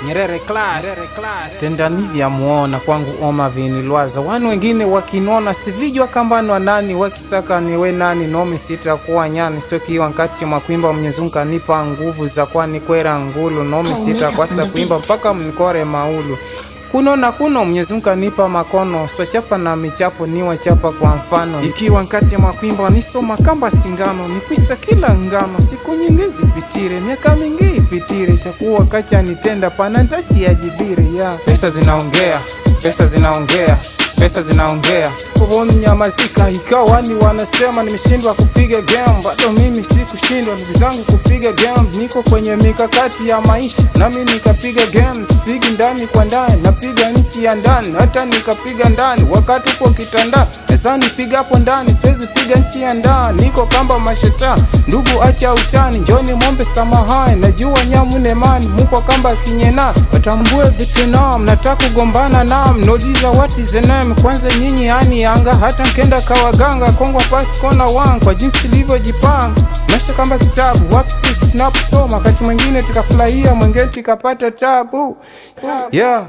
Nyerere class tendani vya muona kwangu oma vinilwaza wanu wengine wakinona sivijwa kambanwa nani wakisaka niwe nani nomi sita kuwa nyani soki wankati makuimba Mwenyezi Mungu kanipa nguvu za kwani kwera ngulu nomi sita kwasa kuimba mpaka mnikore maulu kuno Mwenyezi Mungu kanipa makono swachapa na michapo niwa chapa kwa mfano ikiwa nkati makuimba nisoma kamba singano nikwisa kila ngano siku nyingi zipitire miaka mingi ipitire chakuwa kacha nitenda pana ntachi ya jibire ya pesa zinaongea pesa zinaongea kuboni nyamazika ikawa ni wanasema nimeshindwa kupiga game bado mimi sikushindwa ndugu zangu kupiga game niko kwenye mikakati ya maisha nami nikapiga game sipigi ndani kwa ndani napiga nchi ya ndani hata nikapiga ndani wakati uko kitanda esa nipiga hapo ndani siwezi piga nchi ya ndani niko kamba masheta ndugu acha utani njoni mombe samahani najua nyamune mani muko kamba kinyena watambue Vietnam nataka kugombana nam nodiza what is the name kwanza nyinyi yani yanga hata nkenda kawaganga kongwa pasi kona wangu kwa jinsi livyojipanga maisha kamba kitabu wapi sisi tunaposoma wakati mwingine tukafurahia mwingine tukapata tabu yeah